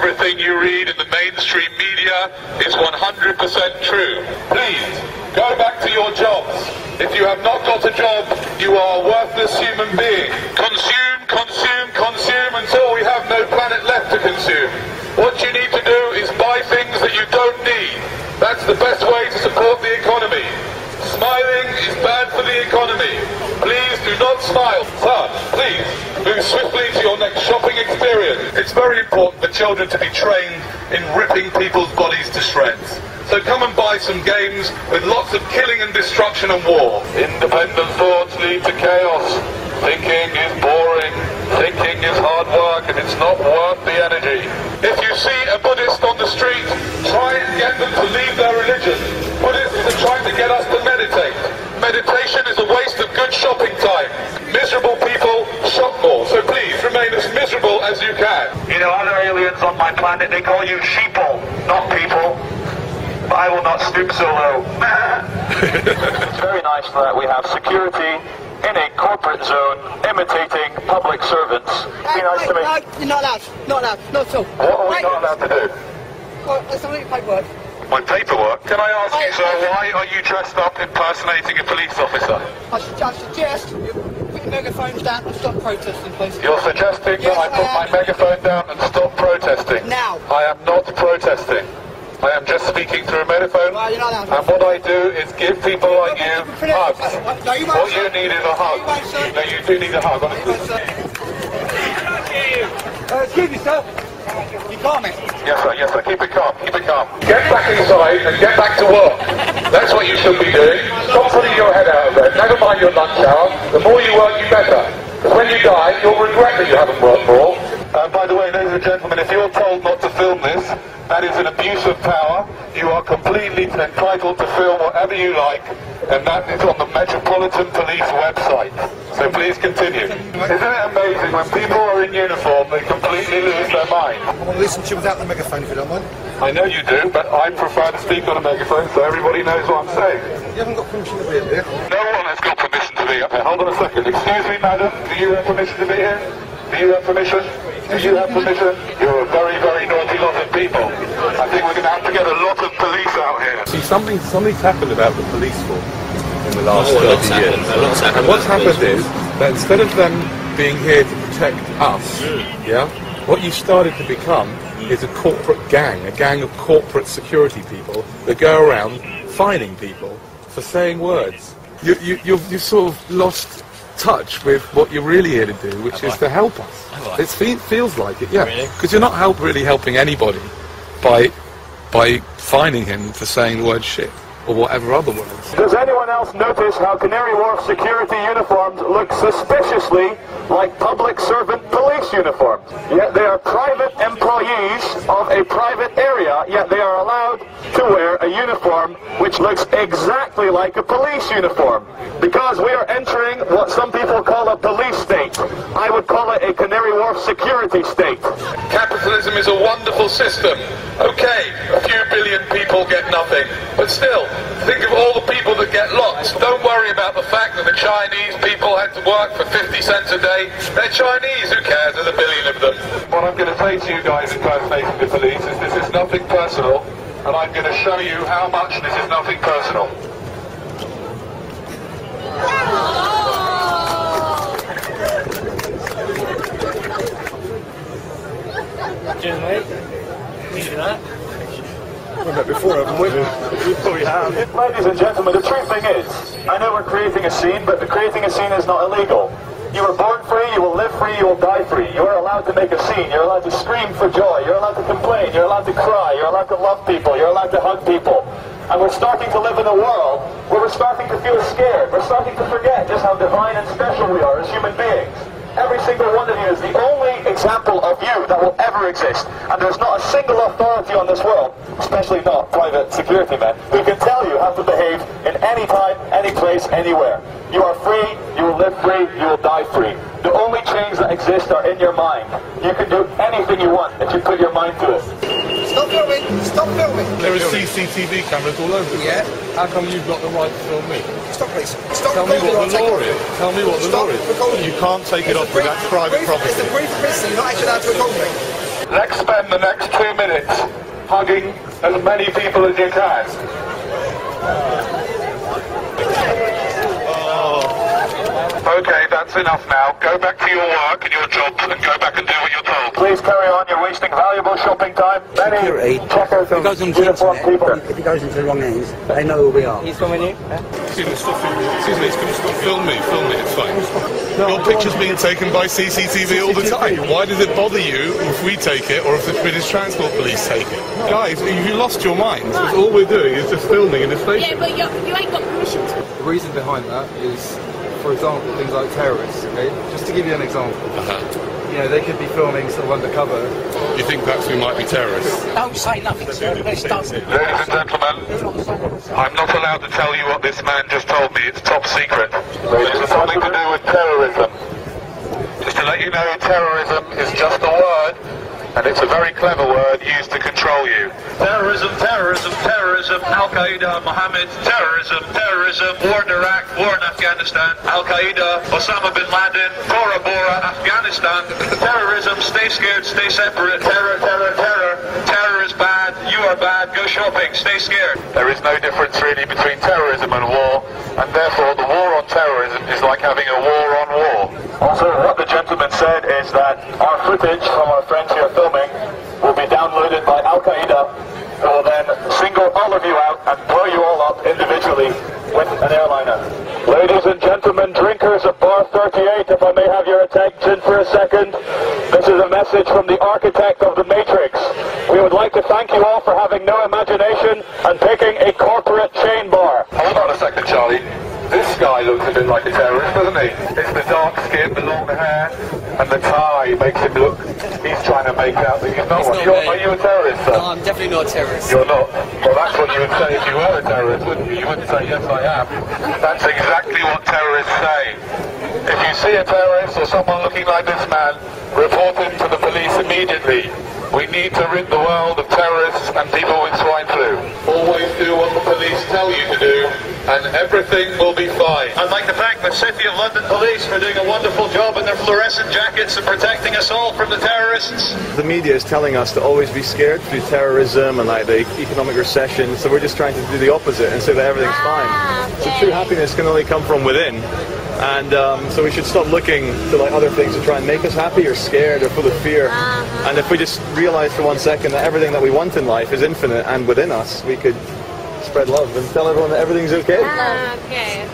everything you read in the mainstream media is 100% true. Please, go back to your jobs. If you have not got a job, you are a worthless human being. Consume, consume, consume until we have no planet left to consume. What you need to do is buy things that you don't need. That's the best way to support the economy. Smiling is bad for the economy. Please do not smile. Sir, please move swiftly to your next shopping experience. It's very important for children to be trained in ripping people's bodies to shreds. So come and buy some games with lots of killing and destruction and war. Independent thoughts lead to chaos. Thinking is boring. Thinking is hard work and it's not worth the energy. If you see a Buddhist on the street, try and get them to leave their religion. Buddhists are trying to get us to meditate. Meditation is a waste of good shopping time. Miserable people shop more, so please remain as miserable as you can. You know, other aliens on my planet, they call you sheeple, not people. But I will not stoop so low. It's very nice that we have security in a corporate zone imitating public servants. Be nice to me. No, you're not allowed. Not allowed. Not at all. What are we not allowed to do? Well, there's something paperwork. My paperwork? Can I ask you, sir, why are you dressed up impersonating a police officer? I suggest you put your megaphones down and stop protesting, please. You're suggesting that I put my megaphone down and stop protesting? Now. I am not protesting. I am just speaking through a megaphone, Well, you're not allowed. and what I do is give people like you hugs. No, you won't, What you sir. need is a hug. No, you won't, sir. No, you do need a hug, No, you honestly. won't, sir. Excuse me, sir. You calm it. Yes, sir, keep it calm, keep it calm. Get back inside and get back to work. That's what you should be doing. Stop putting your head out of bed, never mind your lunch hour. The more you work, you better. Because when you die, you'll regret that you haven't worked more. By the way, ladies and gentlemen, if you're told not to film this, that is an abuse of power. You are completely entitled to film whatever you like, and that is on the Metropolitan Police website. So please continue. Isn't it amazing when people are in uniform, they completely lose their mind? I want to listen to you without the megaphone if you don't mind. I know you do, but I prefer to speak on a megaphone so everybody knows what I'm saying. You haven't got permission to be in here. No one has got permission to be up here. Hold on a second. Excuse me, madam. Do you have permission to be here? Do you have permission? Do you have permission? You're a very, very naughty lot of people. I think we're going to have to get a lot of police out here. See, something's happened about the police force in the last 30 years. And what's happened is that instead of them being here to protect us, what you started to become is a corporate gang, a gang of corporate security people that go around fining people for saying words. You've sort of lost touch with what you're really here to do, which is to help us. It feels like it, yeah. Because you're not really helping anybody by fining him for saying the word shit or whatever other words. Does anyone else notice how Canary Wharf security uniforms look suspiciously like public servant police uniforms? Yet they are private employees of a private area, yet they are allowed to wear a uniform which looks exactly like a police uniform. Because we are entering what some people call a police state. I would call it a Canary Wharf security state. Capitalism is a wonderful system. Okay, a few billion people get nothing, but still, think of all the people that get lots. Don't worry about the fact that the Chinese people had to work for 50 cents a day. They're Chinese, who cares? There's a billion of them. What I'm going to say to you guys impersonating the police is this is nothing personal, and I'm going to show you how much this is nothing personal. Cheers, mate. You do that? We've met before, haven't we? We have. Ladies and gentlemen, the true thing is, I know we're creating a scene, but creating a scene is not illegal. You were born free, you will live free, you will die free. You are allowed to make a scene, you're allowed to scream for joy, you're allowed to complain, you're allowed to cry, you're allowed to love people, you're allowed to hug people. And we're starting to live in a world where we're starting to feel scared. We're starting to forget just how divine and special we are as human beings. Every single one of you is the only example of you that will ever exist. And there's not a single authority on this world, especially not private security men, who can tell you how to behave in any time, any place, anywhere. You are free, you will live free, you will die free. The only chains that exist are in your mind. You can do anything you want if you put your mind to it. Stop filming. Stop filming. There are CCTV cameras all over the place. Yeah. How come you've got the right to film me? Stop, please. Stop Tell me recording what the or I'll law take it is. off. Tell me what the Stop law is. recording. You can't take it off, but that's private property. It's a brief privacy. You're not actually allowed to record me. Let's spend the next 2 minutes hugging as many people as you can. Okay, that's enough now. Go back to your work and your jobs and go back and do what you're told. Please carry on. You're wasting valuable shopping time. Many checkers and uniformed people. If it goes into the wrong hands, they know who we are. He's filming you? Excuse me, stop filming. Excuse me, stop. Film me, it's fine. Your picture's being taken by CCTV all the time. Why does it bother you if we take it or if the British Transport Police take it? Guys, you lost your minds. All we're doing is just filming in a station. Yeah, but you ain't got permission to. The reason behind that is, for example, things like terrorists, okay? Just to give you an example. You know, they could be filming sort of undercover. You think perhaps we might be terrorists? Don't say nothing, sir. Let's start. Ladies and gentlemen, I'm not allowed to tell you what this man just told me. It's top secret. It has something to do with terrorism. Just to let you know, terrorism is just a word, and it's a very clever word used to control you. Terrorism, terrorism, terrorism, Al-Qaeda, Mohammed, terrorism, terrorism, war in Iraq, war in Afghanistan, Al-Qaeda, Osama bin Laden, Bora Bora, Afghanistan, terrorism, stay scared, stay separate, terror, terror, terror, terror is bad, you are bad, go shopping, stay scared. There is no difference really between terrorism and war, and therefore the war on terrorism is like having a war on war. Also, what the gentleman said is that our footage from our friends here filming will be downloaded by Al-Qaeda, who will then single all of you out and blow you all up individually with an airliner. Ladies and gentlemen, drinkers of Bar 38, if I may have your attention for a second, this is a message from the architect of the Matrix. We would like to thank you all for having no imagination and picking a corporate chain bar. Hold on a second, Charlie. This guy looks a bit like a terrorist, doesn't he? It's the dark skin, the long hair, and the tie makes him look... He's trying to make out that he's not one. Are you a terrorist, sir? No, I'm definitely not a terrorist. You're not? Well, that's what you would say if you were a terrorist, wouldn't you? You wouldn't say, yes, I am. That's exactly what terrorists say. If you see a terrorist or someone looking like this man, report him to the police immediately. We need to rid the world of terrorists and people with swine flu. Always do what the police tell you to do, and everything will be fine. I'd like to thank the City of London Police for doing a wonderful job in their fluorescent jackets and protecting us all from the terrorists. The media is telling us to always be scared through terrorism and like the economic recession, so we're just trying to do the opposite and say that everything's fine. So true happiness can only come from within. And so we should stop looking to like other things to try and make us happy or scared or full of fear. And if we just realize for 1 second that everything that we want in life is infinite and within us, we could spread love and tell everyone that everything's okay. Okay.